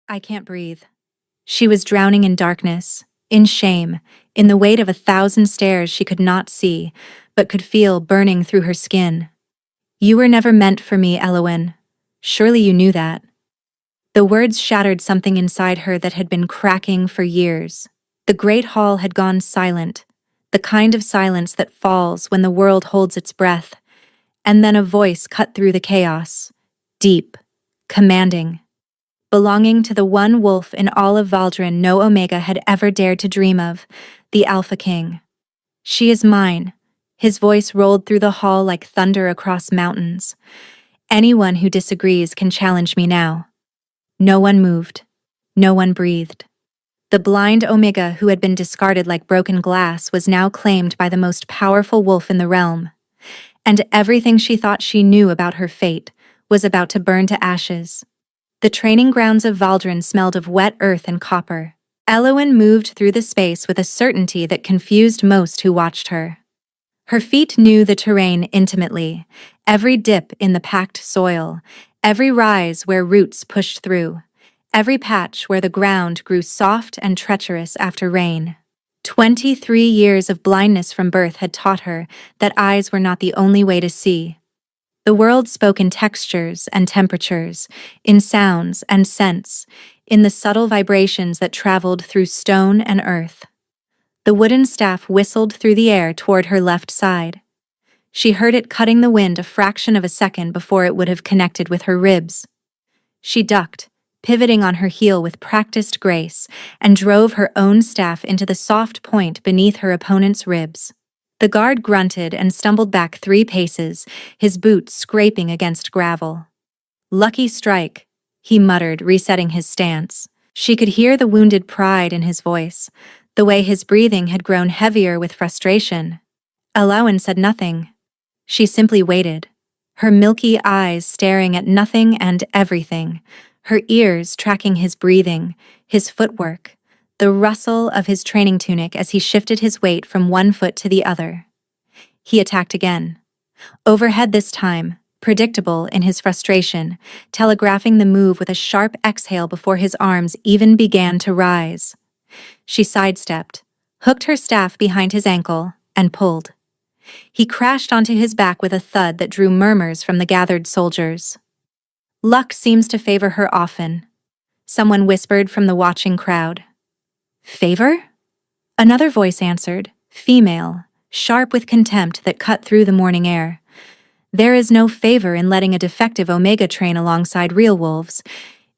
I can't breathe. She was drowning in darkness, in shame, in the weight of 1,000 stairs she could not see, but could feel burning through her skin. You were never meant for me, Elowen. Surely you knew that. The words shattered something inside her that had been cracking for years. The great hall had gone silent, the kind of silence that falls when the world holds its breath, and then a voice cut through the chaos, deep, commanding, belonging to the one wolf in all of Valdrin no Omega had ever dared to dream of, the Alpha King. She is mine. His voice rolled through the hall like thunder across mountains. Anyone who disagrees can challenge me now. No one moved. No one breathed. The blind Omega who had been discarded like broken glass was now claimed by the most powerful wolf in the realm. And everything she thought she knew about her fate was about to burn to ashes. The training grounds of Valdrin smelled of wet earth and copper. Elowen moved through the space with a certainty that confused most who watched her. Her feet knew the terrain intimately, every dip in the packed soil, every rise where roots pushed through, every patch where the ground grew soft and treacherous after rain. 23 years of blindness from birth had taught her that eyes were not the only way to see. The world spoke in textures and temperatures, in sounds and scents, in the subtle vibrations that traveled through stone and earth. The wooden staff whistled through the air toward her left side. She heard it cutting the wind a fraction of a second before it would have connected with her ribs. She ducked, pivoting on her heel with practiced grace, and drove her own staff into the soft point beneath her opponent's ribs. The guard grunted and stumbled back 3 paces, his boots scraping against gravel. "Lucky strike," he muttered, resetting his stance. She could hear the wounded pride in his voice, the way his breathing had grown heavier with frustration. Elowen said nothing. She simply waited, her milky eyes staring at nothing and everything, her ears tracking his breathing, his footwork, the rustle of his training tunic as he shifted his weight from one foot to the other. He attacked again. Overhead this time, predictable in his frustration, telegraphing the move with a sharp exhale before his arms even began to rise. She sidestepped, hooked her staff behind his ankle, and pulled. He crashed onto his back with a thud that drew murmurs from the gathered soldiers. "Luck seems to favor her often," someone whispered from the watching crowd. "Favor?" Another voice answered, female, sharp with contempt that cut through the morning air. "There is no favor in letting a defective Omega train alongside real wolves.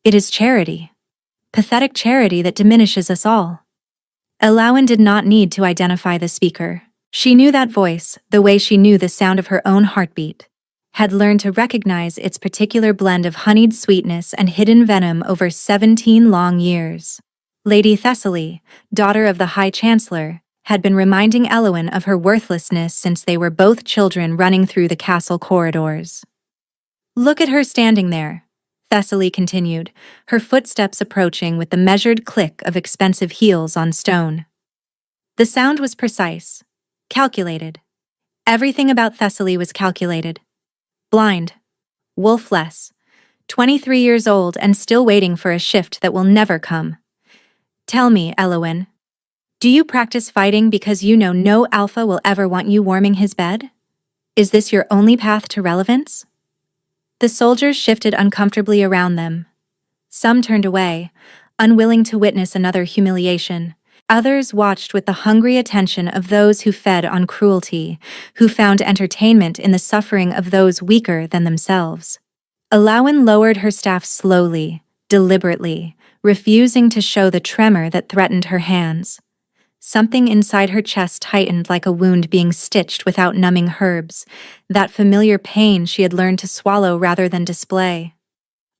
It is charity. Pathetic charity that diminishes us all." Elowen did not need to identify the speaker. She knew that voice, the way she knew the sound of her own heartbeat, had learned to recognize its particular blend of honeyed sweetness and hidden venom over 17 long years. Lady Thessaly, daughter of the High Chancellor, had been reminding Elowen of her worthlessness since they were both children running through the castle corridors. "Look at her standing there," Thessaly continued, her footsteps approaching with the measured click of expensive heels on stone. The sound was precise, calculated. Everything about Thessaly was calculated. Blind, wolfless, 23 years old and still waiting for a shift that will never come. "Tell me, Elowen, do you practice fighting because you know no alpha will ever want you warming his bed? Is this your only path to relevance?" The soldiers shifted uncomfortably around them. Some turned away, unwilling to witness another humiliation. Others watched with the hungry attention of those who fed on cruelty, who found entertainment in the suffering of those weaker than themselves. Elowen lowered her staff slowly, deliberately, refusing to show the tremor that threatened her hands. Something inside her chest tightened like a wound being stitched without numbing herbs, that familiar pain she had learned to swallow rather than display.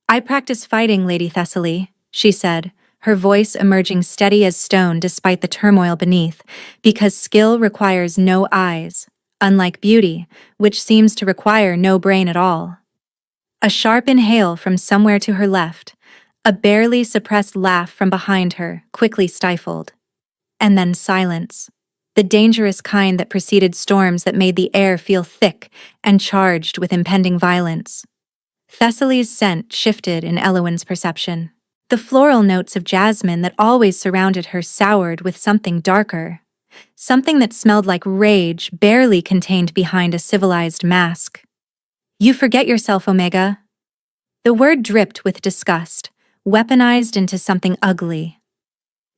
"I practice fighting, Lady Thessaly," she said, her voice emerging steady as stone despite the turmoil beneath, "because skill requires no eyes, unlike beauty, which seems to require no brain at all." A sharp inhale from somewhere to her left, a barely suppressed laugh from behind her, quickly stifled. And then silence, the dangerous kind that preceded storms that made the air feel thick and charged with impending violence. Thessaly's scent shifted in Elowen's perception. The floral notes of jasmine that always surrounded her soured with something darker, something that smelled like rage barely contained behind a civilized mask. You forget yourself, Omega. The word dripped with disgust, weaponized into something ugly.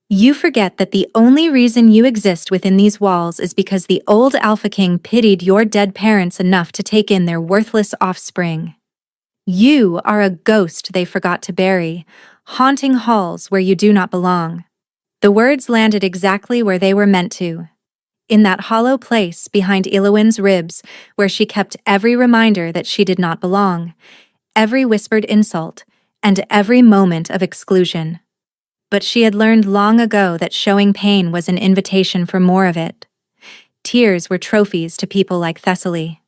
You forget that the only reason you exist within these walls is because the old Alpha King pitied your dead parents enough to take in their worthless offspring. You are a ghost they forgot to bury, haunting halls where you do not belong. The words landed exactly where they were meant to. In that hollow place behind Elowin's ribs, where she kept every reminder that she did not belong, every whispered insult, and every moment of exclusion. But she had learned long ago that showing pain was an invitation for more of it. Tears were trophies to people like Thessaly.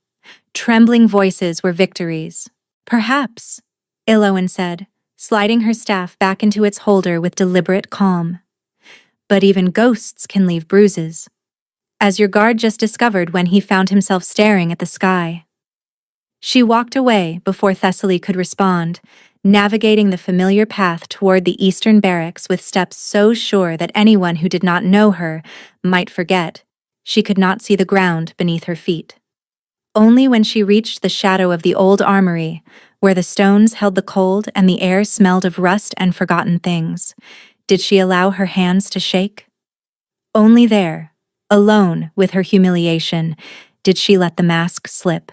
Trembling voices were victories. Perhaps, Elowin said, sliding her staff back into its holder with deliberate calm. But even ghosts can leave bruises. As your guard just discovered when he found himself staring at the sky. She walked away before Thessaly could respond, navigating the familiar path toward the eastern barracks with steps so sure that anyone who did not know her might forget. She could not see the ground beneath her feet. Only when she reached the shadow of the old armory, where the stones held the cold and the air smelled of rust and forgotten things, did she allow her hands to shake. Only there, alone with her humiliation, did she let the mask slip.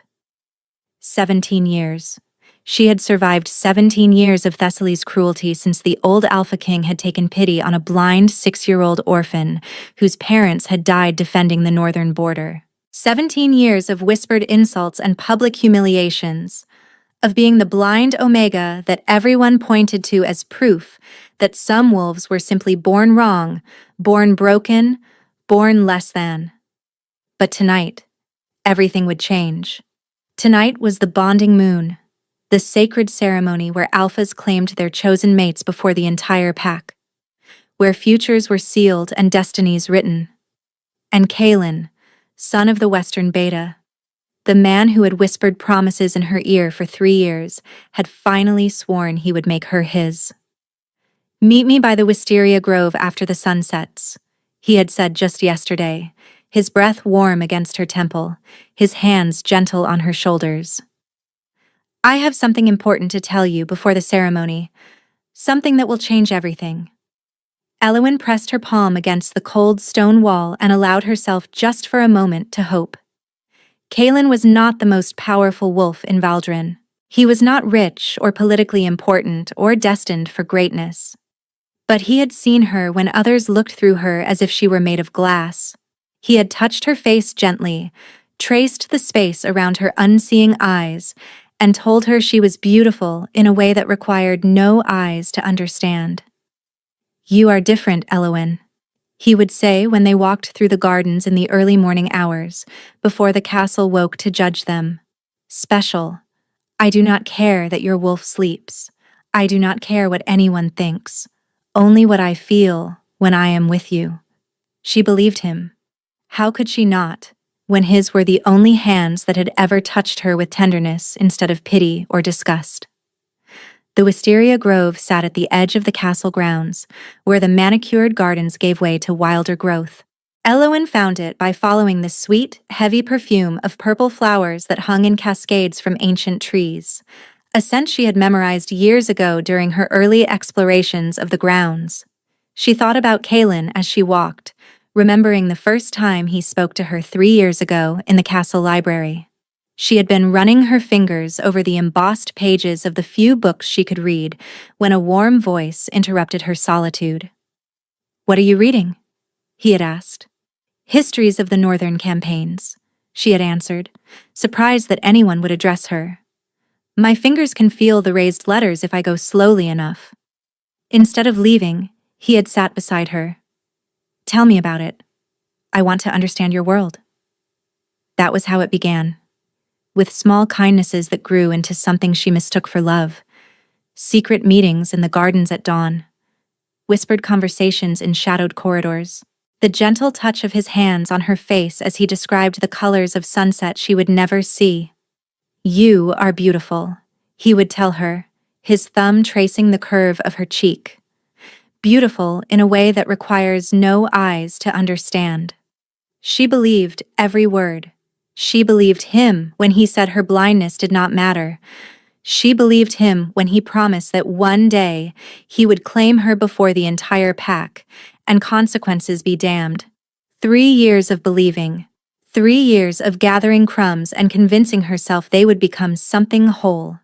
17 years. She had survived 17 years of Thessaly's cruelty since the old Alpha King had taken pity on a blind 6-year-old orphan whose parents had died defending the northern border. 17 years of whispered insults and public humiliations, of being the blind Omega that everyone pointed to as proof that some wolves were simply born wrong, born broken, born less than. But tonight, everything would change. Tonight was the bonding moon, the sacred ceremony where alphas claimed their chosen mates before the entire pack, where futures were sealed and destinies written. And Kalen, son of the Western Beta, the man who had whispered promises in her ear for 3 years, had finally sworn he would make her his. Meet me by the wisteria grove after the sun sets, he had said just yesterday, his breath warm against her temple, his hands gentle on her shoulders. I have something important to tell you before the ceremony, something that will change everything. Elowin pressed her palm against the cold stone wall and allowed herself just for a moment to hope. Kalen was not the most powerful wolf in Valdrin. He was not rich or politically important or destined for greatness. But he had seen her when others looked through her as if she were made of glass. He had touched her face gently, traced the space around her unseeing eyes, and told her she was beautiful in a way that required no eyes to understand. You are different, Elowin, he would say when they walked through the gardens in the early morning hours, before the castle woke to judge them. Special. I do not care that your wolf sleeps. I do not care what anyone thinks. Only what I feel when I am with you. She believed him. How could she not, when his were the only hands that had ever touched her with tenderness instead of pity or disgust? The wisteria grove sat at the edge of the castle grounds, where the manicured gardens gave way to wilder growth. Elowin found it by following the sweet, heavy perfume of purple flowers that hung in cascades from ancient trees, a scent she had memorized years ago during her early explorations of the grounds. She thought about Kalen as she walked, remembering the first time he spoke to her 3 years ago in the castle library. She had been running her fingers over the embossed pages of the few books she could read when a warm voice interrupted her solitude. "What are you reading?" he had asked. "Histories of the Northern campaigns," she had answered, surprised that anyone would address her. "My fingers can feel the raised letters if I go slowly enough." Instead of leaving, he had sat beside her. "Tell me about it. I want to understand your world." That was how it began, with small kindnesses that grew into something she mistook for love. Secret meetings in the gardens at dawn, whispered conversations in shadowed corridors, the gentle touch of his hands on her face as he described the colors of sunset she would never see. "You are beautiful," he would tell her, his thumb tracing the curve of her cheek. beautiful in a way that requires no eyes to understand. She believed every word. She believed him when he said her blindness did not matter. She believed him when he promised that one day he would claim her before the entire pack, and consequences be damned. 3 years of believing. 3 years of gathering crumbs and convincing herself they would become something whole.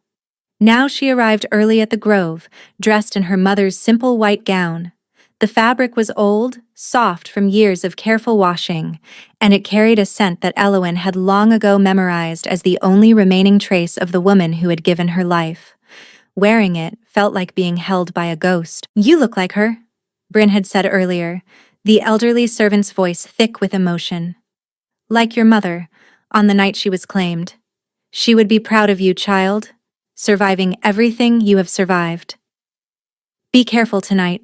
Now she arrived early at the grove, dressed in her mother's simple white gown. The fabric was old, soft from years of careful washing, and it carried a scent that Elowen had long ago memorized as the only remaining trace of the woman who had given her life. Wearing it felt like being held by a ghost. "You look like her," Bryn had said earlier, the elderly servant's voice thick with emotion. "Like your mother, on the night she was claimed. She would be proud of you, child, surviving everything you have survived." "Be careful tonight,"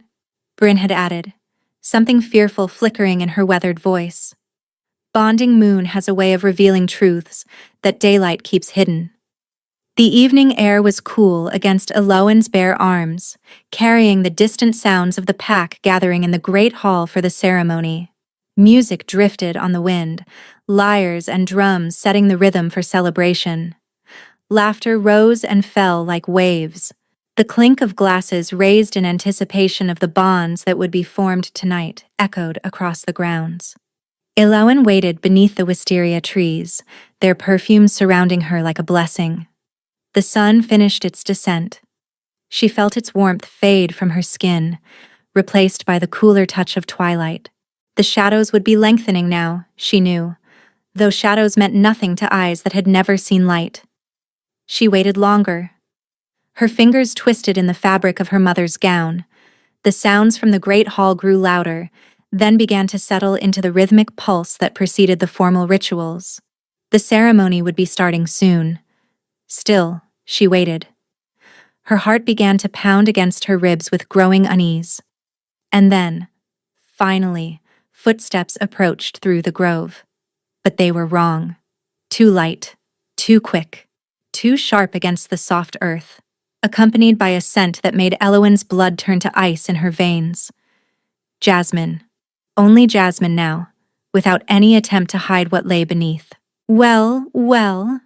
Bryn had added, something fearful flickering in her weathered voice. Bonding Moon has a way of revealing truths that daylight keeps hidden. The evening air was cool against Elowen's bare arms, carrying the distant sounds of the pack gathering in the great hall for the ceremony. Music drifted on the wind, lyres and drums setting the rhythm for celebration. Laughter rose and fell like waves. The clink of glasses raised in anticipation of the bonds that would be formed tonight echoed across the grounds. Elowen waited beneath the wisteria trees, their perfumes surrounding her like a blessing. The sun finished its descent. She felt its warmth fade from her skin, replaced by the cooler touch of twilight. The shadows would be lengthening now, she knew, though shadows meant nothing to eyes that had never seen light. She waited longer. Her fingers twisted in the fabric of her mother's gown. The sounds from the great hall grew louder, then began to settle into the rhythmic pulse that preceded the formal rituals. The ceremony would be starting soon. Still, she waited. Her heart began to pound against her ribs with growing unease. And then, finally, footsteps approached through the grove. But they were wrong. Too light, too quick, too sharp against the soft earth, accompanied by a scent that made Elowen's blood turn to ice in her veins. Jasmine. Only jasmine now, without any attempt to hide what lay beneath. "Well, well,"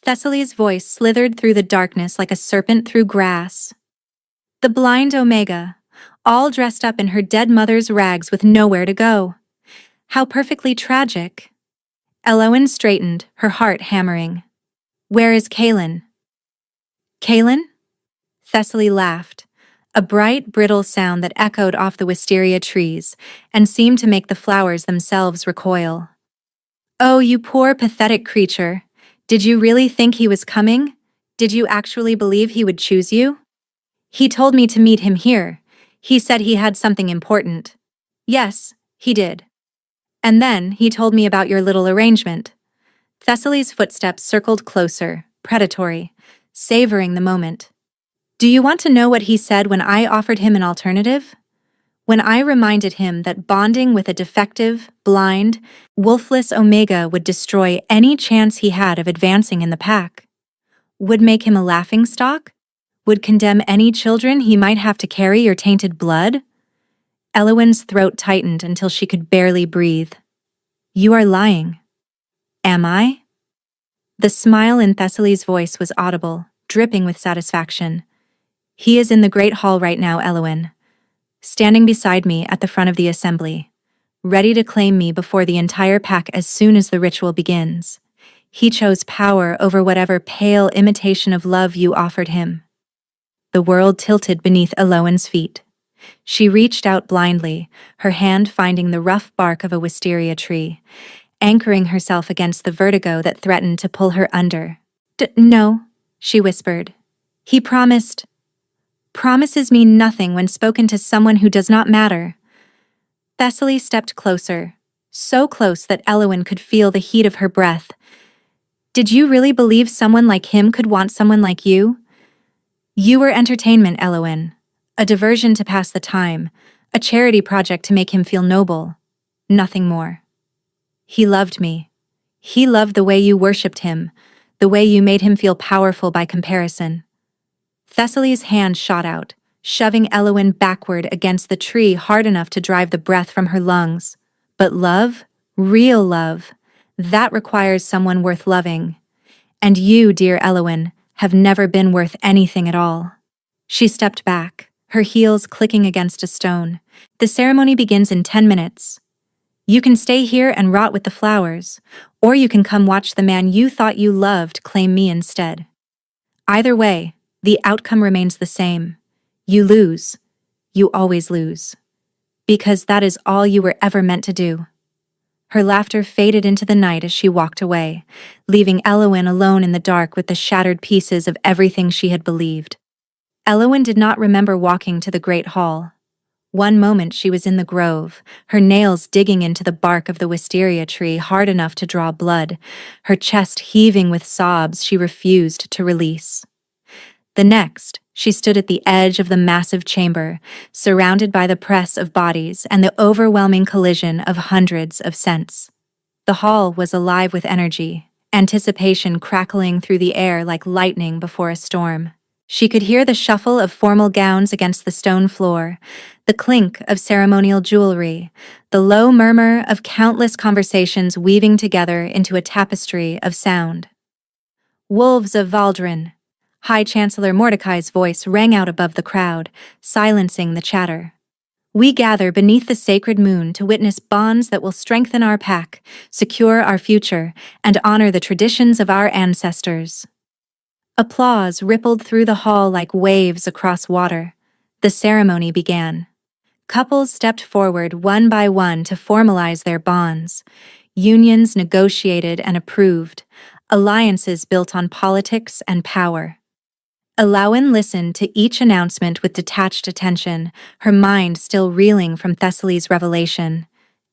Thessaly's voice slithered through the darkness like a serpent through grass. "The blind Omega, all dressed up in her dead mother's rags with nowhere to go. How perfectly tragic." Elowen straightened, her heart hammering. "Where is Kaelin?" "Kaelin?" Thessaly laughed, a bright, brittle sound that echoed off the wisteria trees and seemed to make the flowers themselves recoil. "Oh, you poor, pathetic creature. Did you really think he was coming? Did you actually believe he would choose you?" "He told me to meet him here. He said he had something important." "Yes, he did. And then he told me about your little arrangement." Thessaly's footsteps circled closer, predatory, savoring the moment. "Do you want to know what he said when I offered him an alternative? When I reminded him that bonding with a defective, blind, wolfless Omega would destroy any chance he had of advancing in the pack? Would make him a laughingstock? Would condemn any children he might have to carry your tainted blood?" Elowen's throat tightened until she could barely breathe. "You are lying." "Am I?" The smile in Thessaly's voice was audible, dripping with satisfaction. "He is in the great hall right now, Elowen, standing beside me at the front of the assembly, ready to claim me before the entire pack as soon as the ritual begins. He chose power over whatever pale imitation of love you offered him." The world tilted beneath Elowen's feet. She reached out blindly, her hand finding the rough bark of a wisteria tree, anchoring herself against the vertigo that threatened to pull her under. "No," she whispered. "He promised." "Promises mean nothing when spoken to someone who does not matter." Thessaly stepped closer, so close that Elowen could feel the heat of her breath. "Did you really believe someone like him could want someone like you? You were entertainment, Elowen, a diversion to pass the time, a charity project to make him feel noble. Nothing more. He loved me. He loved the way you worshipped him, the way you made him feel powerful by comparison." Thessaly's hand shot out, shoving Eowyn backward against the tree hard enough to drive the breath from her lungs. But love, real love, that requires someone worth loving. And you, dear Eowyn, have never been worth anything at all. She stepped back, her heels clicking against a stone. The ceremony begins in 10 minutes. You can stay here and rot with the flowers, or you can come watch the man you thought you loved claim me instead. Either way, the outcome remains the same. You lose. You always lose. Because that is all you were ever meant to do. Her laughter faded into the night as she walked away, leaving Eowyn alone in the dark with the shattered pieces of everything she had believed. Eowyn did not remember walking to the Great Hall. One moment she was in the grove, her nails digging into the bark of the wisteria tree hard enough to draw blood, her chest heaving with sobs she refused to release. The next, she stood at the edge of the massive chamber, surrounded by the press of bodies and the overwhelming collision of hundreds of scents. The hall was alive with energy, anticipation crackling through the air like lightning before a storm. She could hear the shuffle of formal gowns against the stone floor, the clink of ceremonial jewelry, the low murmur of countless conversations weaving together into a tapestry of sound. Wolves of Valdrin. High Chancellor Mordecai's voice rang out above the crowd, silencing the chatter. We gather beneath the sacred moon to witness bonds that will strengthen our pack, secure our future, and honor the traditions of our ancestors. Applause rippled through the hall like waves across water. The ceremony began. Couples stepped forward one by one to formalize their bonds. Unions negotiated and approved. Alliances built on politics and power. Eowyn listened to each announcement with detached attention, her mind still reeling from Thessaly's revelation.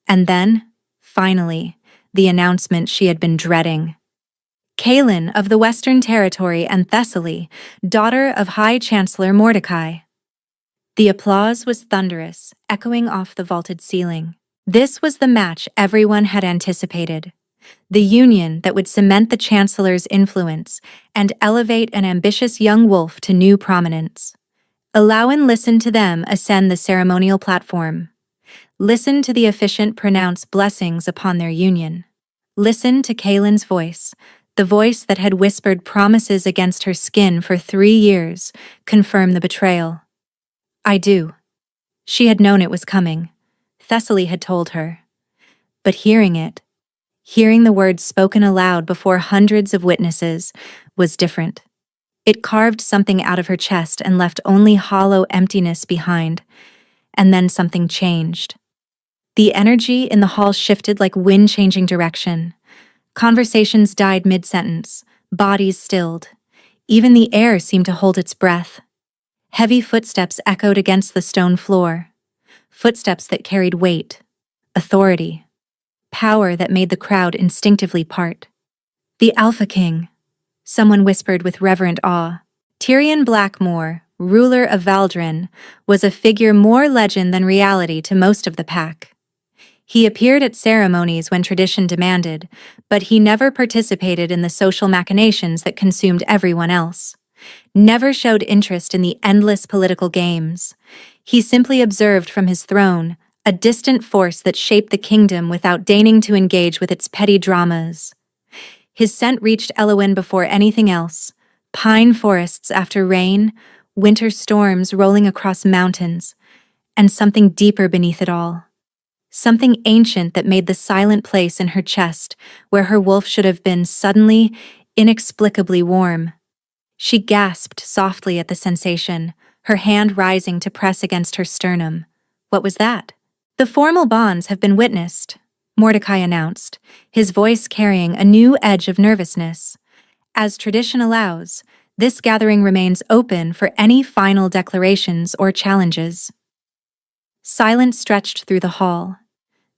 And then, finally, the announcement she had been dreading. Kaelin of the Western Territory and Thessaly, daughter of High Chancellor Mordecai. The applause was thunderous, echoing off the vaulted ceiling. This was the match everyone had anticipated. The union that would cement the Chancellor's influence and elevate an ambitious young wolf to new prominence. Eowyn listened to them ascend the ceremonial platform. Listened to the officiant pronounce blessings upon their union. Listened to Kaelin's voice, the voice that had whispered promises against her skin for 3 years, confirm the betrayal. I do. She had known it was coming. Thessaly had told her. But hearing the words spoken aloud before hundreds of witnesses, was different. It carved something out of her chest and left only hollow emptiness behind. And then something changed. The energy in the hall shifted like wind changing direction. Conversations died mid-sentence, bodies stilled. Even the air seemed to hold its breath. Heavy footsteps echoed against the stone floor. Footsteps that carried weight, authority, power that made the crowd instinctively part. The Alpha King, someone whispered with reverent awe. Tyrion Blackmore, ruler of Valdrin, was a figure more legend than reality to most of the pack. He appeared at ceremonies when tradition demanded, but he never participated in the social machinations that consumed everyone else. Never showed interest in the endless political games. He simply observed from his throne, a distant force that shaped the kingdom without deigning to engage with its petty dramas. His scent reached Eowyn before anything else. Pine forests after rain, winter storms rolling across mountains, and something deeper beneath it all. Something ancient that made the silent place in her chest, where her wolf should have been, suddenly, inexplicably warm. She gasped softly at the sensation, her hand rising to press against her sternum. What was that? The formal bonds have been witnessed, Mordecai announced, his voice carrying a new edge of nervousness. As tradition allows, this gathering remains open for any final declarations or challenges. Silence stretched through the hall.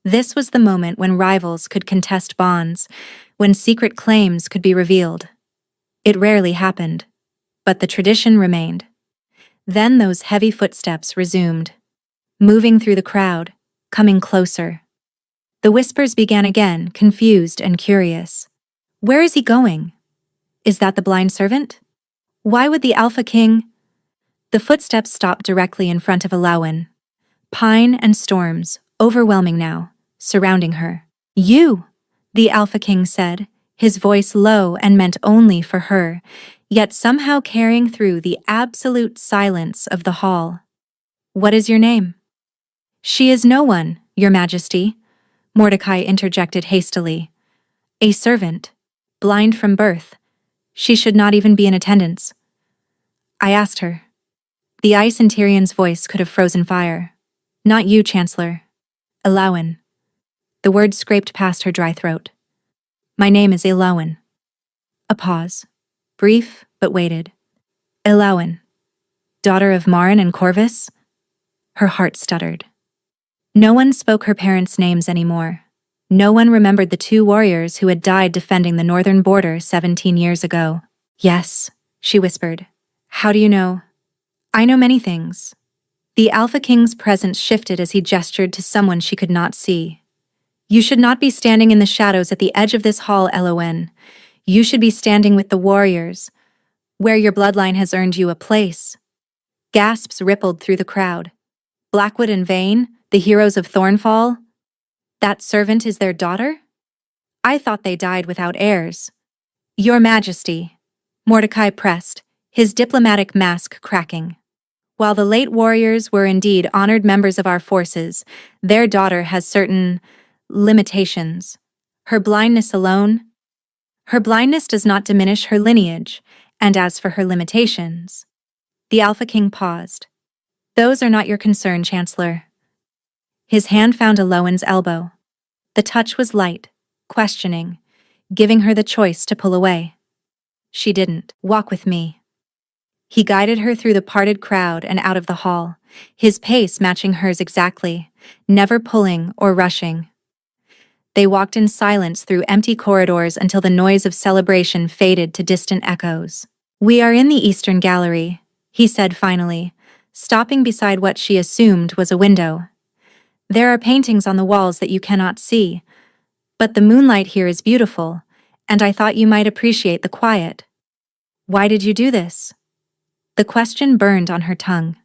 This was the moment when rivals could contest bonds, when secret claims could be revealed. It rarely happened, but the tradition remained. Then those heavy footsteps resumed, moving through the crowd, coming closer. The whispers began again, confused and curious. Where is he going? Is that the blind servant? Why would the Alpha King? The footsteps stopped directly in front of Alawan. Pine and storms, overwhelming now, surrounding her. You, the Alpha King said, his voice low and meant only for her, yet somehow carrying through the absolute silence of the hall. What is your name? She is no one, Your Majesty, Mordecai interjected hastily. A servant, blind from birth. She should not even be in attendance. I asked her. The ice in Tyrion's voice could have frozen fire. Not you, Chancellor. Alawan. The words scraped past her dry throat. My name is Alawan. A pause. Brief, but weighted. Alawan. Daughter of Marin and Corvus? Her heart stuttered. No one spoke her parents' names anymore. No one remembered the 2 warriors who had died defending the northern border 17 years ago. Yes, she whispered. How do you know? I know many things. The Alpha King's presence shifted as he gestured to someone she could not see. You should not be standing in the shadows at the edge of this hall, Elowen. You should be standing with the warriors, where your bloodline has earned you a place. Gasps rippled through the crowd. Blackwood and Vayne, the heroes of Thornfall? That servant is their daughter? I thought they died without heirs. Your Majesty, Mordecai pressed, his diplomatic mask cracking. While the late warriors were indeed honored members of our forces, their daughter has certain limitations. Her blindness alone? Her blindness does not diminish her lineage, and as for her limitations... The Alpha King paused. Those are not your concern, Chancellor. His hand found Alawan's elbow. The touch was light, questioning, giving her the choice to pull away. She didn't. Walk with me. He guided her through the parted crowd and out of the hall, his pace matching hers exactly, never pulling or rushing. They walked in silence through empty corridors until the noise of celebration faded to distant echoes. We are in the Eastern Gallery, he said finally, stopping beside what she assumed was a window. There are paintings on the walls that you cannot see, but the moonlight here is beautiful, and I thought you might appreciate the quiet. Why did you do this? The question burned on her tongue.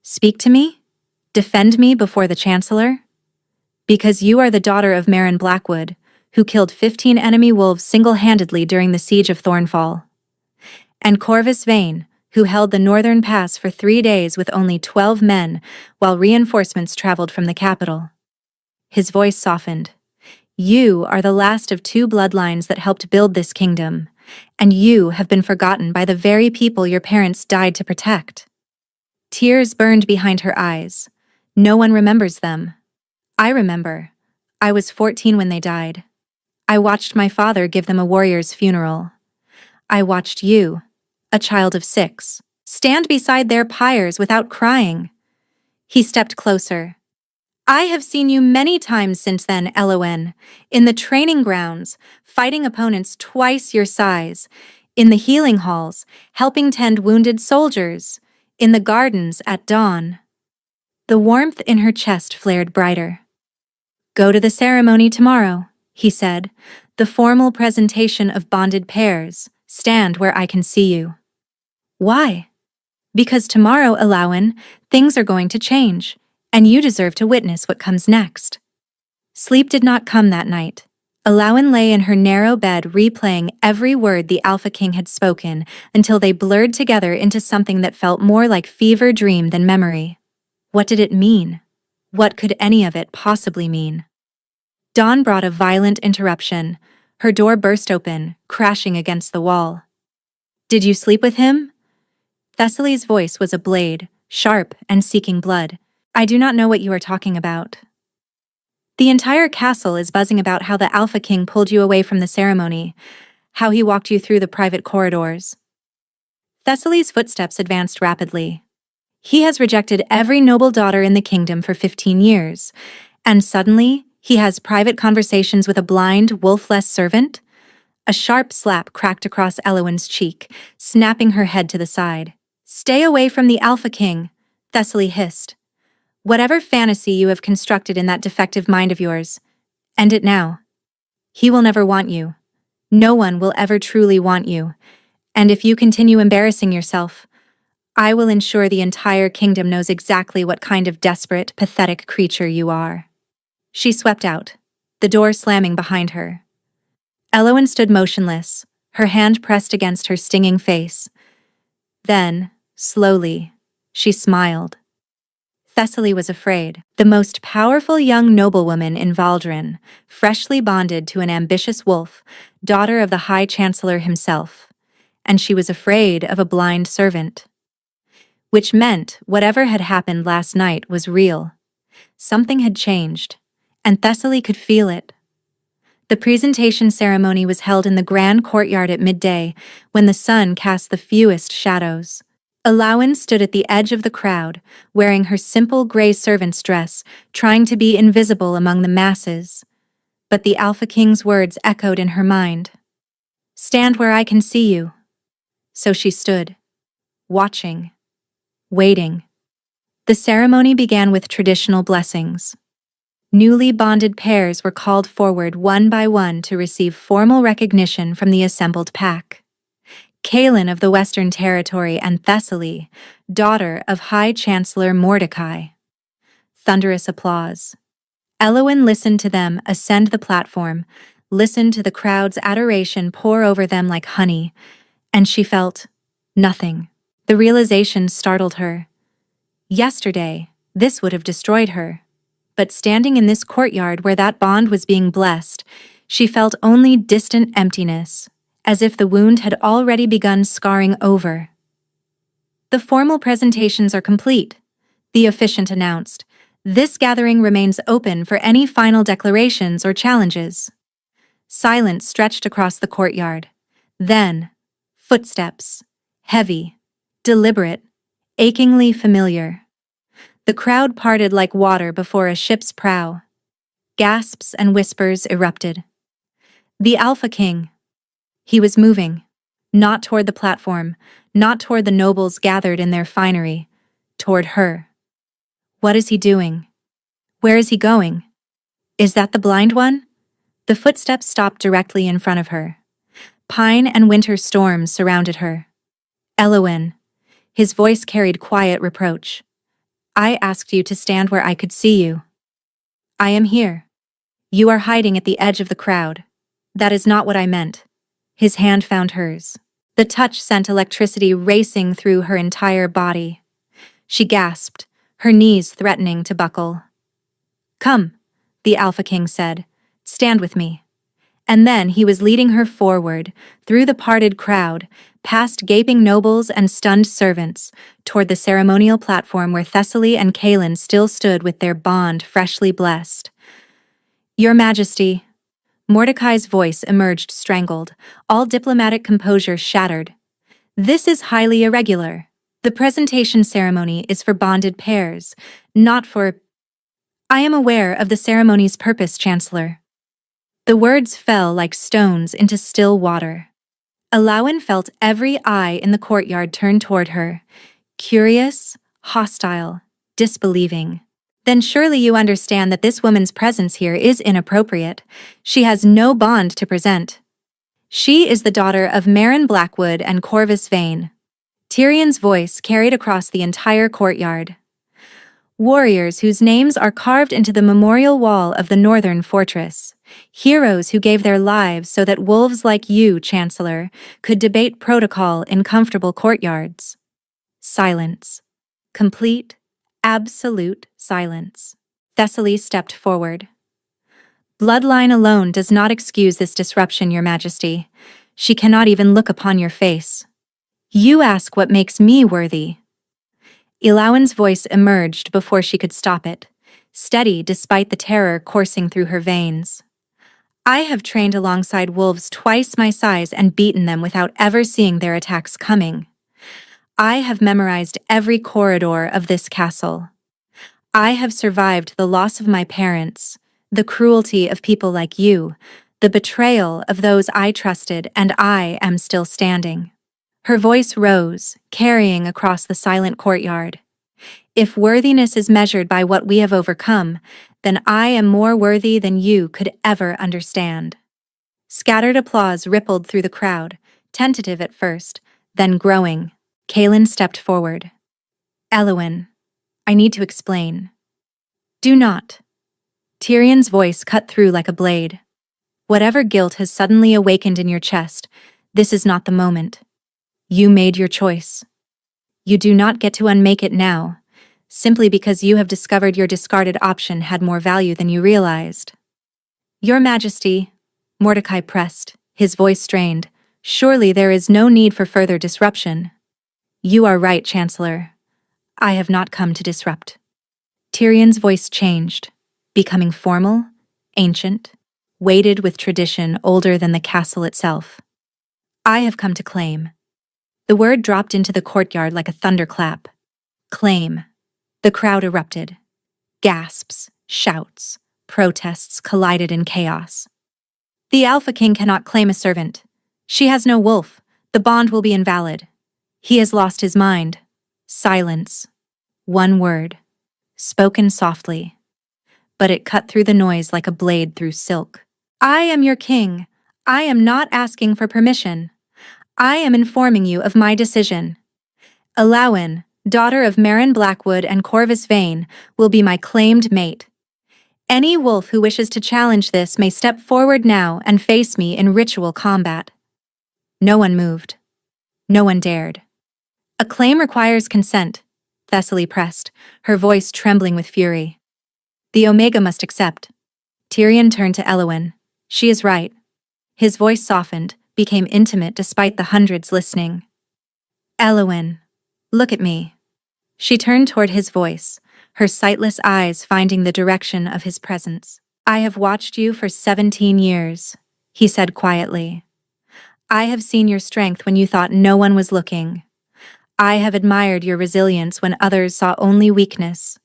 Speak to me? Defend me before the Chancellor? Because you are the daughter of Marin Blackwood, who killed 15 enemy wolves single-handedly during the siege of Thornfall. And Corvus Vayne, who held the northern pass for 3 days with only 12 men while reinforcements traveled from the capital. His voice softened. You are the last of 2 bloodlines that helped build this kingdom, and you have been forgotten by the very people your parents died to protect. Tears burned behind her eyes. No one remembers them. I remember. I was 14 when they died. I watched my father give them a warrior's funeral. I watched you, a child of 6, stand beside their pyres without crying. He stepped closer. I have seen you many times since then, Elowen, in the training grounds, fighting opponents twice your size, in the healing halls, helping tend wounded soldiers, in the gardens at dawn. The warmth in her chest flared brighter. Go to the ceremony tomorrow, he said, the formal presentation of bonded pairs. Stand where I can see you. Why? Because tomorrow, Alawan, things are going to change, and you deserve to witness what comes next. Sleep did not come that night. Alawan lay in her narrow bed replaying every word the Alpha King had spoken until they blurred together into something that felt more like fever dream than memory. What did it mean? What could any of it possibly mean? Dawn brought a violent interruption. Her door burst open, crashing against the wall. Did you sleep with him? Thessaly's voice was a blade, sharp and seeking blood. I do not know what you are talking about. The entire castle is buzzing about how the Alpha King pulled you away from the ceremony, how he walked you through the private corridors. Thessaly's footsteps advanced rapidly. He has rejected every noble daughter in the kingdom for 15 years, and suddenly he has private conversations with a blind, wolf-less servant? A sharp slap cracked across Elowen's cheek, snapping her head to the side. Stay away from the Alpha King, Thessaly hissed. Whatever fantasy you have constructed in that defective mind of yours, end it now. He will never want you. No one will ever truly want you. And if you continue embarrassing yourself, I will ensure the entire kingdom knows exactly what kind of desperate, pathetic creature you are." She swept out, the door slamming behind her. Elowen stood motionless, her hand pressed against her stinging face. Then, slowly, she smiled. Thessaly was afraid. The most powerful young noblewoman in Valdrin, freshly bonded to an ambitious wolf, daughter of the High Chancellor himself. And she was afraid of a blind servant. Which meant whatever had happened last night was real. Something had changed, and Thessaly could feel it. The presentation ceremony was held in the grand courtyard at midday, when the sun cast the fewest shadows. Elowen stood at the edge of the crowd, wearing her simple gray servant's dress, trying to be invisible among the masses. But the Alpha King's words echoed in her mind. "Stand where I can see you." So she stood, watching, waiting. The ceremony began with traditional blessings. Newly bonded pairs were called forward one by one to receive formal recognition from the assembled pack. Kaelin of the Western Territory and Thessaly, daughter of High Chancellor Mordecai. Thunderous applause. Elowen listened to them ascend the platform, listened to the crowd's adoration pour over them like honey, and she felt nothing. The realization startled her. Yesterday, this would have destroyed her. But standing in this courtyard where that bond was being blessed, she felt only distant emptiness, as if the wound had already begun scarring over. "The formal presentations are complete," the officiant announced. "This gathering remains open for any final declarations or challenges." Silence stretched across the courtyard. Then, footsteps, heavy, deliberate, achingly familiar. The crowd parted like water before a ship's prow. Gasps and whispers erupted. The Alpha King. He was moving. Not toward the platform, not toward the nobles gathered in their finery, toward her. What is he doing? Where is he going? Is that the blind one? The footsteps stopped directly in front of her. Pine and winter storms surrounded her. "Elowen." His voice carried quiet reproach. "I asked you to stand where I could see you. I am here. You are hiding at the edge of the crowd. That is not what I meant." His hand found hers. The touch sent electricity racing through her entire body. She gasped, her knees threatening to buckle. "Come," the Alpha King said. "Stand with me." And then he was leading her forward, through the parted crowd, past gaping nobles and stunned servants, toward the ceremonial platform where Thessaly and Kaelin still stood with their bond freshly blessed. "Your Majesty." Mordecai's voice emerged strangled, all diplomatic composure shattered. "This is highly irregular. The presentation ceremony is for bonded pairs, not for—" "I am aware of the ceremony's purpose, Chancellor." The words fell like stones into still water. Elowen felt every eye in the courtyard turn toward her, curious, hostile, disbelieving. "Then surely you understand that this woman's presence here is inappropriate. She has no bond to present. She is the daughter of Marin Blackwood and Corvus Vane." Tyrion's voice carried across the entire courtyard. "Warriors whose names are carved into the memorial wall of the northern fortress. Heroes who gave their lives so that wolves like you, Chancellor, could debate protocol in comfortable courtyards." Silence. Complete, absolute silence. Thessaly stepped forward. "Bloodline alone does not excuse this disruption, Your Majesty. She cannot even look upon your face. You ask what makes me worthy." Elowen's voice emerged before she could stop it, steady despite the terror coursing through her veins. "I have trained alongside wolves twice my size and beaten them without ever seeing their attacks coming. I have memorized every corridor of this castle. I have survived the loss of my parents, the cruelty of people like you, the betrayal of those I trusted, and I am still standing." Her voice rose, carrying across the silent courtyard. "If worthiness is measured by what we have overcome, then I am more worthy than you could ever understand." Scattered applause rippled through the crowd, tentative at first, then growing. Kaelin stepped forward. Eowyn, I need to explain. Do not. Tyrion's voice cut through like a blade. Whatever guilt has suddenly awakened in your chest, this is not the moment. You made your choice. You do not get to unmake it now, simply because you have discovered your discarded option had more value than you realized. Your Majesty, Mordecai pressed, his voice strained, surely there is no need for further disruption. You are right, Chancellor. I have not come to disrupt. Tyrion's voice changed, becoming formal, ancient, weighted with tradition older than the castle itself. I have come to claim. The word dropped into the courtyard like a thunderclap. Claim. The crowd erupted. Gasps, shouts, protests collided in chaos. The Alpha King cannot claim a servant. She has no wolf. The bond will be invalid. He has lost his mind. Silence. One word. Spoken softly. But it cut through the noise like a blade through silk. I am your king. I am not asking for permission. I am informing you of my decision. Elowyn, daughter of Meryn Blackwood and Corvus Vane, will be my claimed mate. Any wolf who wishes to challenge this may step forward now and face me in ritual combat. No one moved. No one dared. A claim requires consent, Thessaly pressed, her voice trembling with fury. The Omega must accept. Tyrion turned to Eowyn. She is right. His voice softened, became intimate despite the hundreds listening. Eowyn, look at me. She turned toward his voice, her sightless eyes finding the direction of his presence. I have watched you for 17 years, he said quietly. I have seen your strength when you thought no one was looking. I have admired your resilience when others saw only weakness.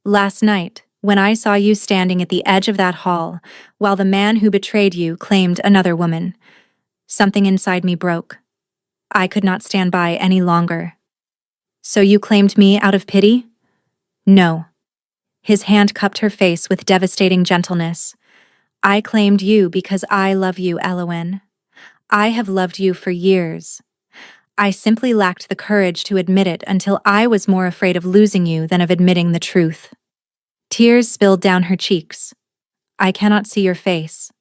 Last night, when I saw you standing at the edge of that hall, while the man who betrayed you claimed another woman, something inside me broke. I could not stand by any longer. So you claimed me out of pity? No. His hand cupped her face with devastating gentleness. I claimed you because I love you, Eowyn. I have loved you for years. I simply lacked the courage to admit it until I was more afraid of losing you than of admitting the truth. Tears spilled down her cheeks. I cannot see your face.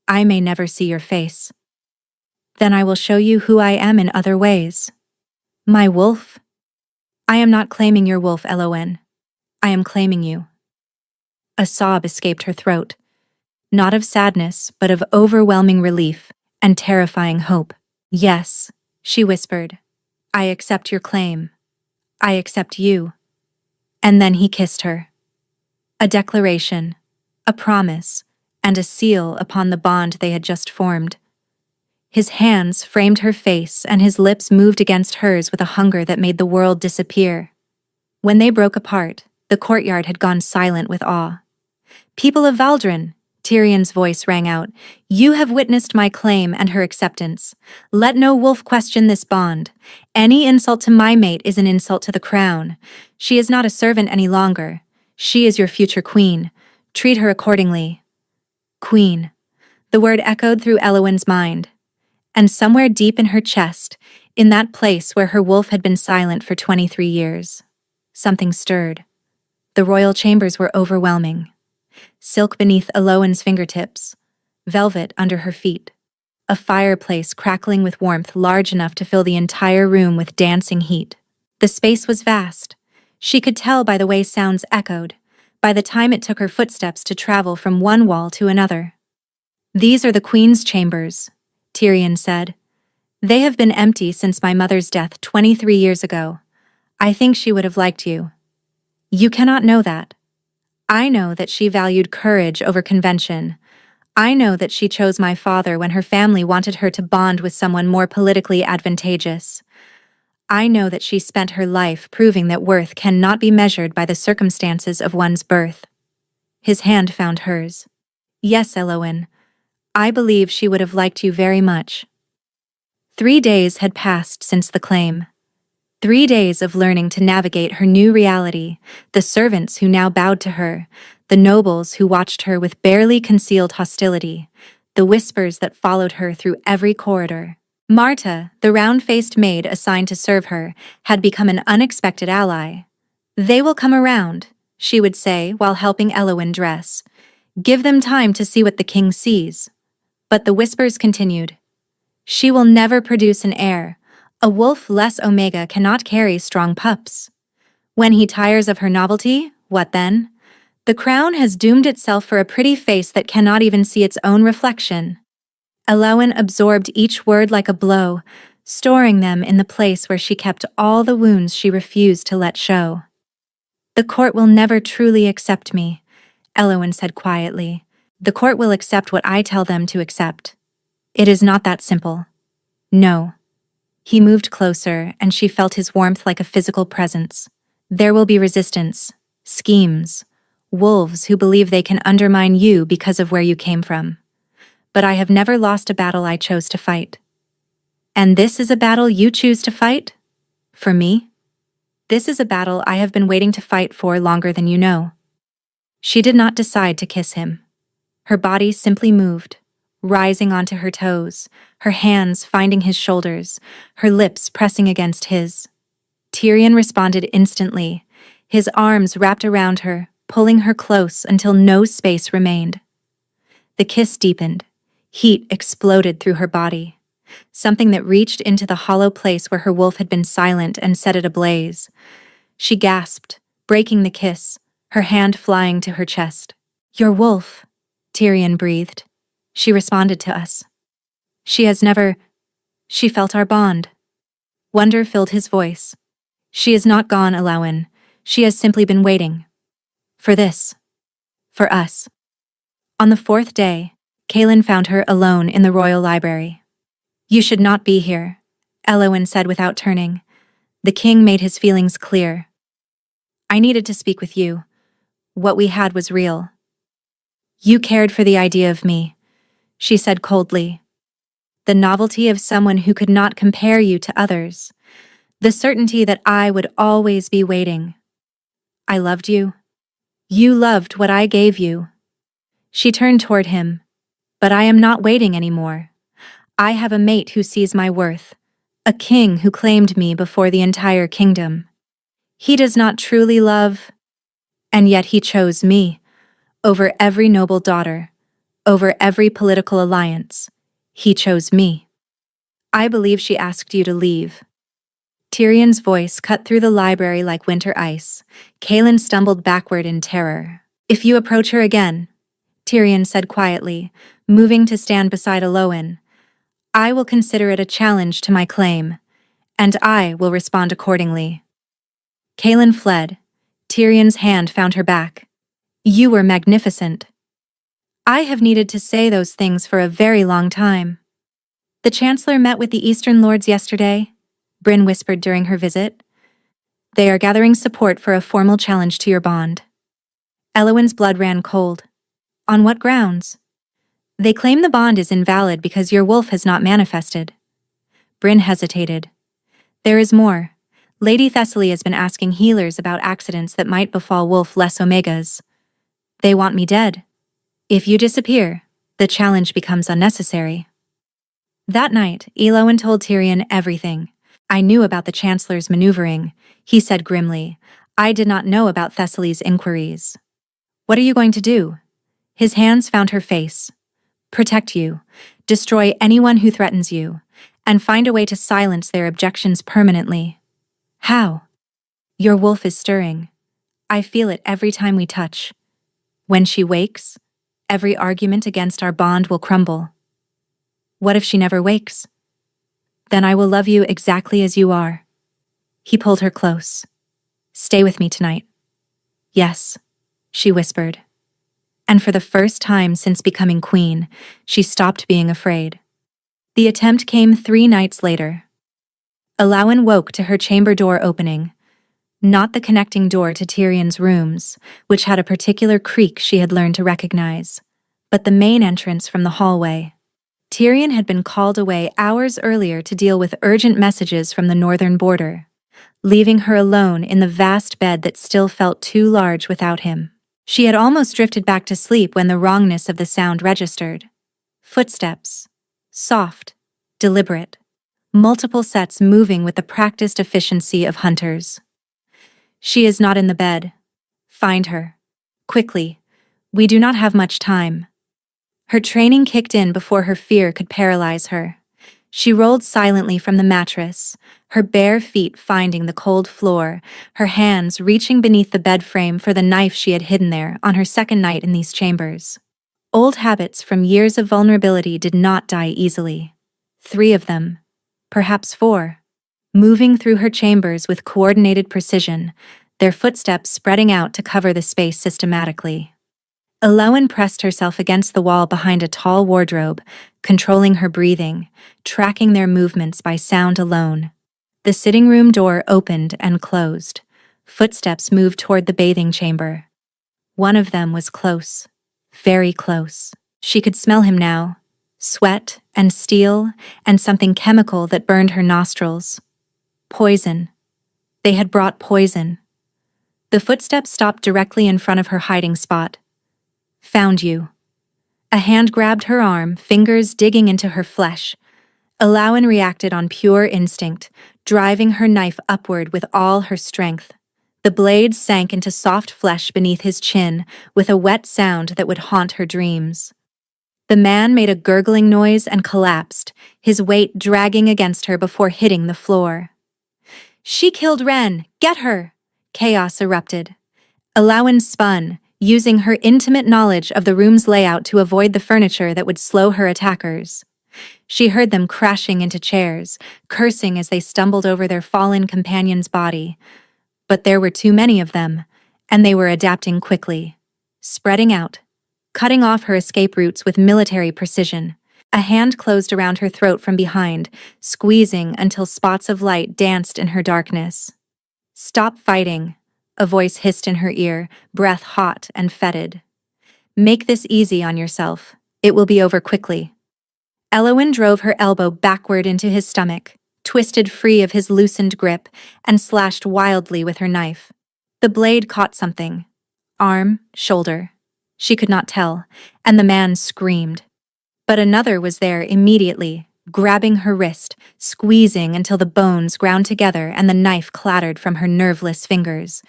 I may never see your face. Then I will show you who I am in other ways. My wolf? I am not claiming your wolf, Eowyn. I am claiming you. A sob escaped her throat, not of sadness, but of overwhelming relief and terrifying hope. Yes, she whispered. I accept your claim. I accept you. And then he kissed her. A declaration, a promise, and a seal upon the bond they had just formed. His hands framed her face and his lips moved against hers with a hunger that made the world disappear. When they broke apart, the courtyard had gone silent with awe. People of Valdren, Tyrion's voice rang out, you have witnessed my claim and her acceptance. Let no wolf question this bond. Any insult to my mate is an insult to the crown. She is not a servant any longer. She is your future queen. Treat her accordingly. Queen. The word echoed through Eowyn's mind. And somewhere deep in her chest, in that place where her wolf had been silent for 23 years, something stirred. The royal chambers were overwhelming. Silk beneath Elowyn's fingertips, velvet under her feet, a fireplace crackling with warmth large enough to fill the entire room with dancing heat. The space was vast. She could tell by the way sounds echoed, by the time it took her footsteps to travel from one wall to another. These are the Queen's chambers, Tyrion said. They have been empty since my mother's death 23 years ago. I think she would have liked you. You cannot know that. I know that she valued courage over convention. I know that she chose my father when her family wanted her to bond with someone more politically advantageous. I know that she spent her life proving that worth cannot be measured by the circumstances of one's birth. His hand found hers. Yes, Eowyn. I believe she would have liked you very much. 3 days had passed since the claim. 3 days of learning to navigate her new reality, the servants who now bowed to her, the nobles who watched her with barely concealed hostility, the whispers that followed her through every corridor. Marta, the round-faced maid assigned to serve her, had become an unexpected ally. "They will come around," she would say while helping Elowin dress. "Give them time to see what the king sees." But the whispers continued. "She will never produce an heir. A wolf less Omega cannot carry strong pups. When he tires of her novelty, what then? The crown has doomed itself for a pretty face that cannot even see its own reflection." Elowin absorbed each word like a blow, storing them in the place where she kept all the wounds she refused to let show. "The court will never truly accept me," Elowin said quietly. "The court will accept what I tell them to accept. It is not that simple. No." He moved closer, and she felt his warmth like a physical presence. "There will be resistance, schemes, wolves who believe they can undermine you because of where you came from. But I have never lost a battle I chose to fight." "And this is a battle you choose to fight? For me? This is a battle I have been waiting to fight for longer than you know." She did not decide to kiss him. Her body simply moved, rising onto her toes, her hands finding his shoulders, her lips pressing against his. Tyrion responded instantly, his arms wrapped around her, pulling her close until no space remained. The kiss deepened. Heat exploded through her body, something that reached into the hollow place where her wolf had been silent and set it ablaze. She gasped, breaking the kiss, her hand flying to her chest. "Your wolf," Tyrion breathed. "She responded to us. She has never..." She felt our bond. Wonder filled his voice. "She is not gone, Elowin. She has simply been waiting. For this. For us." On the fourth day, Kaelin found her alone in the royal library. "You should not be here," Elowin said without turning. The king made his feelings clear. "I needed to speak with you. What we had was real." "You cared for the idea of me," she said coldly. "The novelty of someone who could not compare you to others. The certainty that I would always be waiting. I loved you. You loved what I gave you." She turned toward him. "But I am not waiting anymore. I have a mate who sees my worth, a king who claimed me before the entire kingdom. He does not truly love, and yet he chose me, over every noble daughter, over every political alliance. He chose me. I believe she asked you to leave." Tyrion's voice cut through the library like winter ice. Kaelin stumbled backward in terror. "If you approach her again," Tyrion said quietly, moving to stand beside Elowin, "I will consider it a challenge to my claim, and I will respond accordingly." Kaelin fled. Tyrion's hand found her back. "You were magnificent." "I have needed to say those things for a very long time." "The Chancellor met with the Eastern Lords yesterday," Brynn whispered during her visit. "They are gathering support for a formal challenge to your bond." Elowin's blood ran cold. "On what grounds?" "They claim the bond is invalid because your wolf has not manifested." Brynn hesitated. "There is more. Lady Thessaly has been asking healers about accidents that might befall wolf less Omegas. They want me dead. If you disappear, the challenge becomes unnecessary." That night, Elowin told Tyrion everything. "I knew about the Chancellor's maneuvering," he said grimly. "I did not know about Thessaly's inquiries." "What are you going to do?" His hands found her face. "Protect you, destroy anyone who threatens you, and find a way to silence their objections permanently." "How?" "Your wolf is stirring. I feel it every time we touch. When she wakes, every argument against our bond will crumble." "What if she never wakes?" "Then I will love you exactly as you are." He pulled her close. "Stay with me tonight." "Yes," she whispered. And for the first time since becoming queen, she stopped being afraid. The attempt came 3 nights later. Elowin woke to her chamber door opening. Not the connecting door to Tyrion's rooms, which had a particular creak she had learned to recognize, but the main entrance from the hallway. Tyrion had been called away hours earlier to deal with urgent messages from the northern border, leaving her alone in the vast bed that still felt too large without him. She had almost drifted back to sleep when the wrongness of the sound registered. Footsteps. Soft. Deliberate. multiple sets moving with the practiced efficiency of hunters. She is not in the bed. Find her. Quickly. We do not have much time. Her training kicked in before her fear could paralyze her. She rolled silently from the mattress, her bare feet finding the cold floor, her hands reaching beneath the bed frame for the knife she had hidden there on her second night in these chambers. Old habits from years of vulnerability did not die easily. 3 of them, perhaps 4, moving through her chambers with coordinated precision, their footsteps spreading out to cover the space systematically. Elowen pressed herself against the wall behind a tall wardrobe, controlling her breathing, tracking their movements by sound alone. The sitting room door opened and closed. Footsteps moved toward the bathing chamber. One of them was close, very close. She could smell him now. Sweat and steel and something chemical that burned her nostrils. Poison. They had brought poison. The footsteps stopped directly in front of her hiding spot. Found you. A hand grabbed her arm, fingers digging into her flesh. Elowen reacted on pure instinct, driving her knife upward with all her strength. The blade sank into soft flesh beneath his chin with a wet sound that would haunt her dreams. The man made a gurgling noise and collapsed, his weight dragging against her before hitting the floor. She killed Ren! Get her! Chaos erupted. Elowen spun, using her intimate knowledge of the room's layout to avoid the furniture that would slow her attackers. She heard them crashing into chairs, cursing as they stumbled over their fallen companion's body. But there were too many of them, and they were adapting quickly. Spreading out, cutting off her escape routes with military precision. A hand closed around her throat from behind, squeezing until spots of light danced in her darkness. Stop fighting, a voice hissed in her ear, breath hot and fetid. Make this easy on yourself. It will be over quickly. Elowen drove her elbow backward into his stomach, twisted free of his loosened grip, and slashed wildly with her knife. The blade caught something. Arm, shoulder. She could not tell, and the man screamed. But another was there immediately, grabbing her wrist, squeezing until the bones ground together and the knife clattered from her nerveless fingers.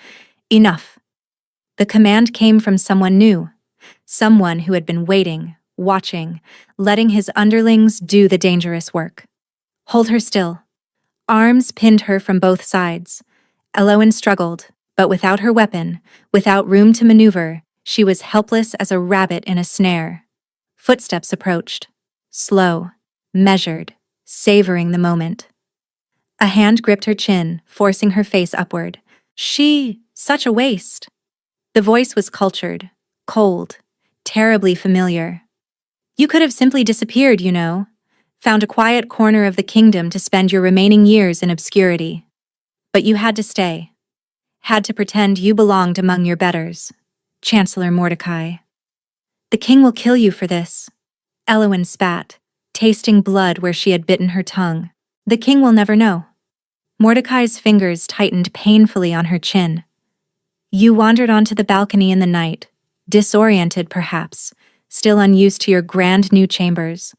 Enough. The command came from someone new, someone who had been waiting, watching, letting his underlings do the dangerous work. Hold her still. Arms pinned her from both sides. Elowen struggled, but without her weapon, without room to maneuver, she was helpless as a rabbit in a snare. Footsteps approached. Slow, measured, savoring the moment. A hand gripped her chin, forcing her face upward. Such a waste. The voice was cultured, cold, terribly familiar. You could have simply disappeared, you know. Found a quiet corner of the kingdom to spend your remaining years in obscurity. But you had to stay. Had to pretend you belonged among your betters. Chancellor Mordecai. The king will kill you for this. Elowen spat, tasting blood where she had bitten her tongue. The king will never know. Mordecai's fingers tightened painfully on her chin. You wandered onto the balcony in the night, disoriented perhaps, still unused to your grand new chambers.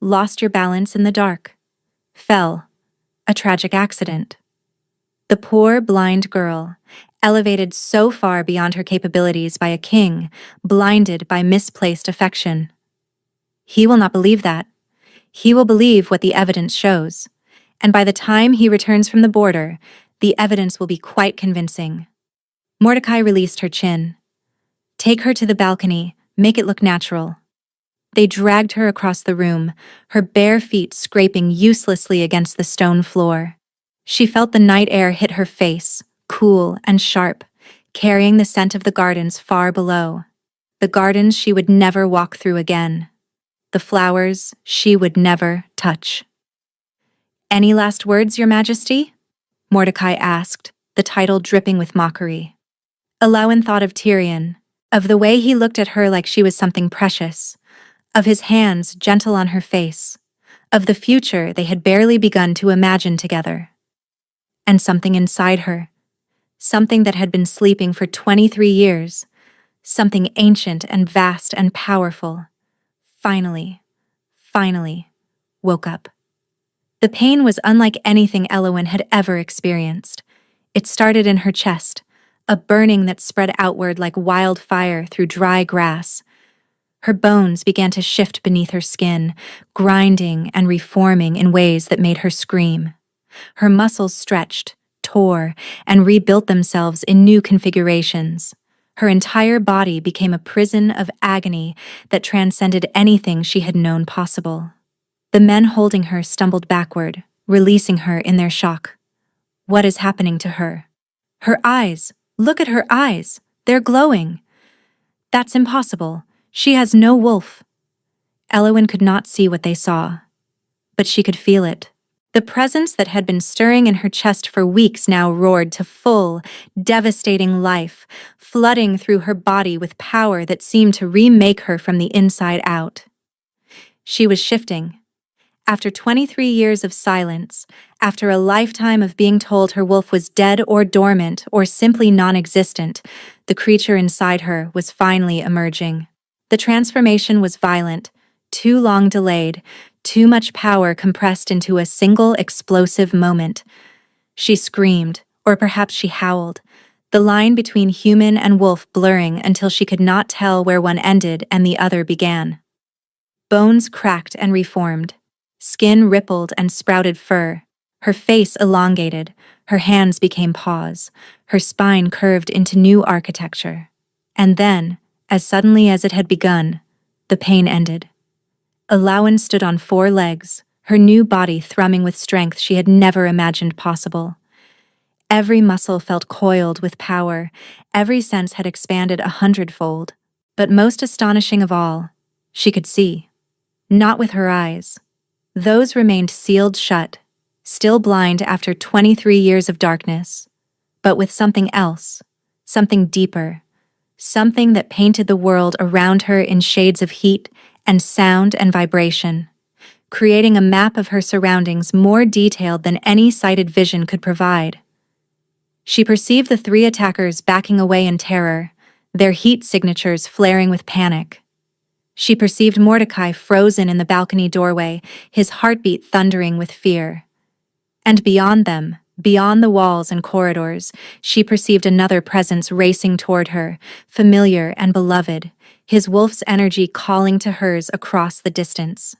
Lost your balance in the dark. Fell. A tragic accident. The poor, blind girl, elevated so far beyond her capabilities by a king, blinded by misplaced affection. He will not believe that. He will believe what the evidence shows. And by the time he returns from the border, the evidence will be quite convincing. Mordecai released her chin. Take her to the balcony, make it look natural. They dragged her across the room, her bare feet scraping uselessly against the stone floor. She felt the night air hit her face, cool and sharp, carrying the scent of the gardens far below. The gardens she would never walk through again. The flowers she would never touch. Any last words, Your Majesty? Mordecai asked, the title dripping with mockery. Elowen thought of Tyrion, of the way he looked at her like she was something precious, of his hands gentle on her face, of the future they had barely begun to imagine together. And something inside her, something that had been sleeping for 23 years, something ancient and vast and powerful, finally, woke up. The pain was unlike anything Eowyn had ever experienced. It started in her chest, a burning that spread outward like wildfire through dry grass. Her bones began to shift beneath her skin, grinding and reforming in ways that made her scream. Her muscles stretched, tore, and rebuilt themselves in new configurations. Her entire body became a prison of agony that transcended anything she had known possible. The men holding her stumbled backward, releasing her in their shock. What is happening to her? Her eyes! Look at her eyes! They're glowing! That's impossible. She has no wolf. Eowyn could not see what they saw, but she could feel it. The presence that had been stirring in her chest for weeks now roared to full, devastating life, flooding through her body with power that seemed to remake her from the inside out. She was shifting. After 23 years of silence, after a lifetime of being told her wolf was dead or dormant or simply non-existent, the creature inside her was finally emerging. The transformation was violent, too long delayed, too much power compressed into a single explosive moment. She screamed, or perhaps she howled, the line between human and wolf blurring until she could not tell where one ended and the other began. Bones cracked and reformed. Skin rippled and sprouted fur. Her face elongated, her hands became paws, her spine curved into new architecture. And then, as suddenly as it had begun, the pain ended. Eowyn stood on 4 legs, her new body thrumming with strength she had never imagined possible. Every muscle felt coiled with power, every sense had expanded 100-fold. But most astonishing of all, she could see. Not with her eyes. Those remained sealed shut, still blind after 23 years of darkness, but with something else, something deeper, something that painted the world around her in shades of heat and sound and vibration, creating a map of her surroundings more detailed than any sighted vision could provide. She perceived the 3 attackers backing away in terror, their heat signatures flaring with panic. She perceived Mordecai frozen in the balcony doorway, his heartbeat thundering with fear. And beyond them, beyond the walls and corridors, she perceived another presence racing toward her, familiar and beloved, his wolf's energy calling to hers across the distance.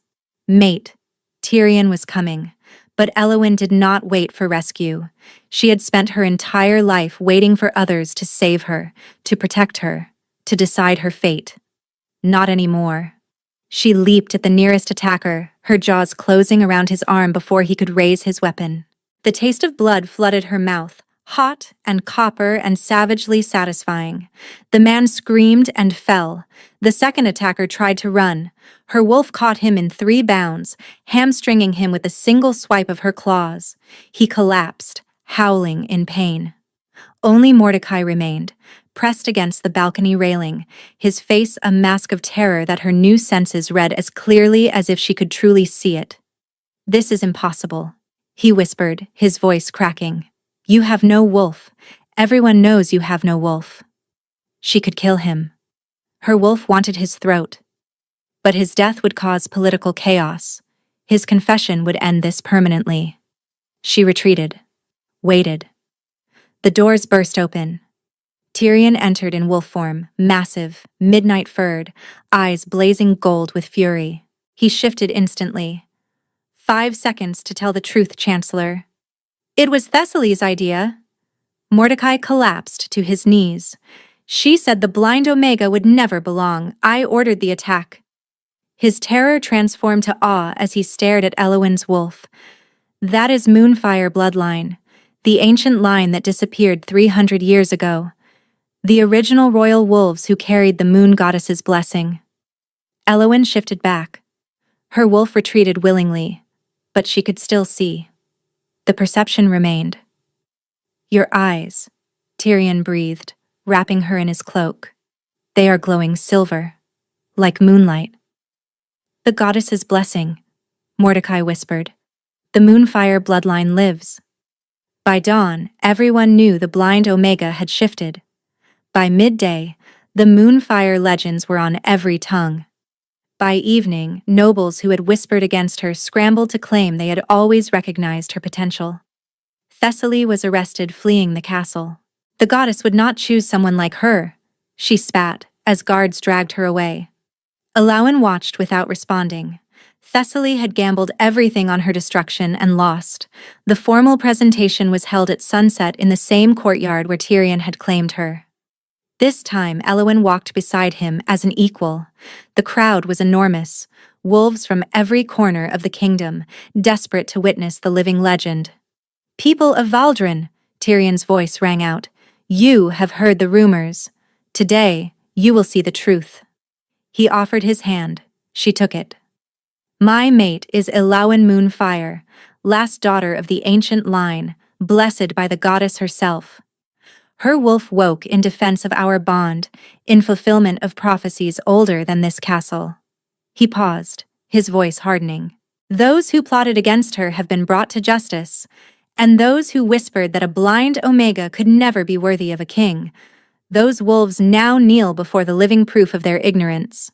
Mate, Tyrion was coming, but Eowyn did not wait for rescue. She had spent her entire life waiting for others to save her, to protect her, to decide her fate. Not anymore. She leaped at the nearest attacker, her jaws closing around his arm before he could raise his weapon. The taste of blood flooded her mouth, hot and copper and savagely satisfying. The man screamed and fell. The second attacker tried to run. Her wolf caught him in 3 bounds, hamstringing him with a single swipe of her claws. He collapsed, howling in pain. Only Mordecai remained, pressed against the balcony railing, his face a mask of terror that her new senses read as clearly as if she could truly see it. "This is impossible," he whispered, his voice cracking. "You have no wolf. Everyone knows you have no wolf." She could kill him. Her wolf wanted his throat. But his death would cause political chaos. His confession would end this permanently. She retreated. Waited. The doors burst open. Tyrion entered in wolf form, massive, midnight-furred, eyes blazing gold with fury. He shifted instantly. 5 seconds to tell the truth, Chancellor. It was Thessaly's idea. Mordecai collapsed to his knees. She said the blind Omega would never belong. I ordered the attack. His terror transformed to awe as he stared at Eowyn's wolf. That is Moonfire bloodline, the ancient line that disappeared 300 years ago. The original royal wolves who carried the moon goddess's blessing. Eowyn shifted back. Her wolf retreated willingly, but she could still see. The perception remained. "Your eyes," Tyrion breathed, wrapping her in his cloak. "They are glowing silver, like moonlight." "The goddess's blessing," Mordecai whispered. "The Moonfire bloodline lives." By dawn, everyone knew the blind Omega had shifted. By midday, the Moonfire legends were on every tongue. By evening, nobles who had whispered against her scrambled to claim they had always recognized her potential. Thessaly was arrested fleeing the castle. The goddess would not choose someone like her, she spat, as guards dragged her away. Alaun watched without responding. Thessaly had gambled everything on her destruction and lost. The formal presentation was held at sunset in the same courtyard where Tyrion had claimed her. This time, Eowyn walked beside him as an equal. The crowd was enormous, wolves from every corner of the kingdom, desperate to witness the living legend. "People of Valdrin," Tyrion's voice rang out, "you have heard the rumors. Today, you will see the truth." He offered his hand. She took it. "My mate is Eowyn Moonfire, last daughter of the ancient line, blessed by the goddess herself. Her wolf woke in defense of our bond, in fulfillment of prophecies older than this castle." He paused, his voice hardening. "Those who plotted against her have been brought to justice, and those who whispered that a blind Omega could never be worthy of a king, those wolves now kneel before the living proof of their ignorance."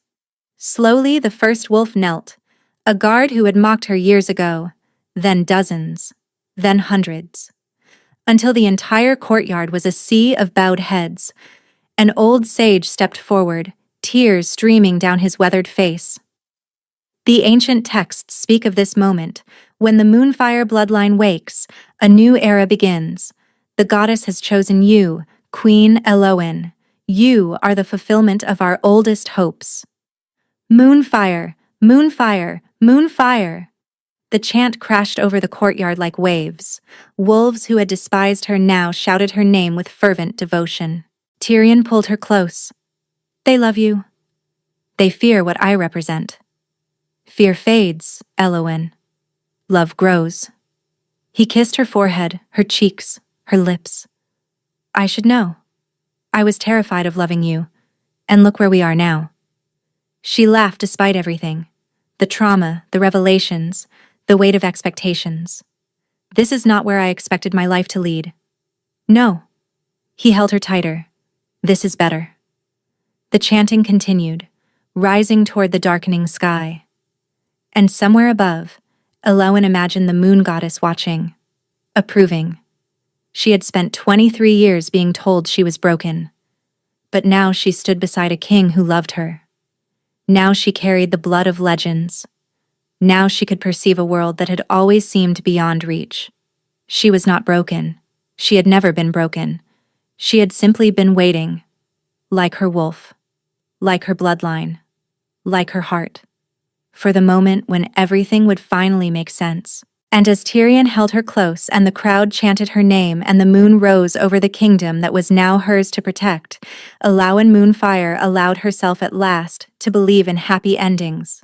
Slowly, the first wolf knelt, a guard who had mocked her years ago, then dozens, then hundreds, until the entire courtyard was a sea of bowed heads. An old sage stepped forward, tears streaming down his weathered face. "The ancient texts speak of this moment. When the Moonfire bloodline wakes, a new era begins. The goddess has chosen you, Queen Eowyn. You are the fulfillment of our oldest hopes." "Moonfire! Moonfire! Moonfire!" The chant crashed over the courtyard like waves. Wolves who had despised her now shouted her name with fervent devotion. Tyrion pulled her close. "They love you. They fear what I represent. Fear fades, Eowyn. Love grows." He kissed her forehead, her cheeks, her lips. "I should know. I was terrified of loving you, and look where we are now." She laughed despite everything. The trauma, the revelations, the weight of expectations. "This is not where I expected my life to lead." "No." He held her tighter. "This is better." The chanting continued, rising toward the darkening sky. And somewhere above, Eowyn imagined the moon goddess watching, approving. She had spent 23 years being told she was broken. But now she stood beside a king who loved her. Now she carried the blood of legends. Now she could perceive a world that had always seemed beyond reach. She was not broken. She had never been broken. She had simply been waiting, like her wolf, like her bloodline, like her heart, for the moment when everything would finally make sense. And as Tyrion held her close and the crowd chanted her name and the moon rose over the kingdom that was now hers to protect, Eowyn Moonfire allowed herself at last to believe in happy endings.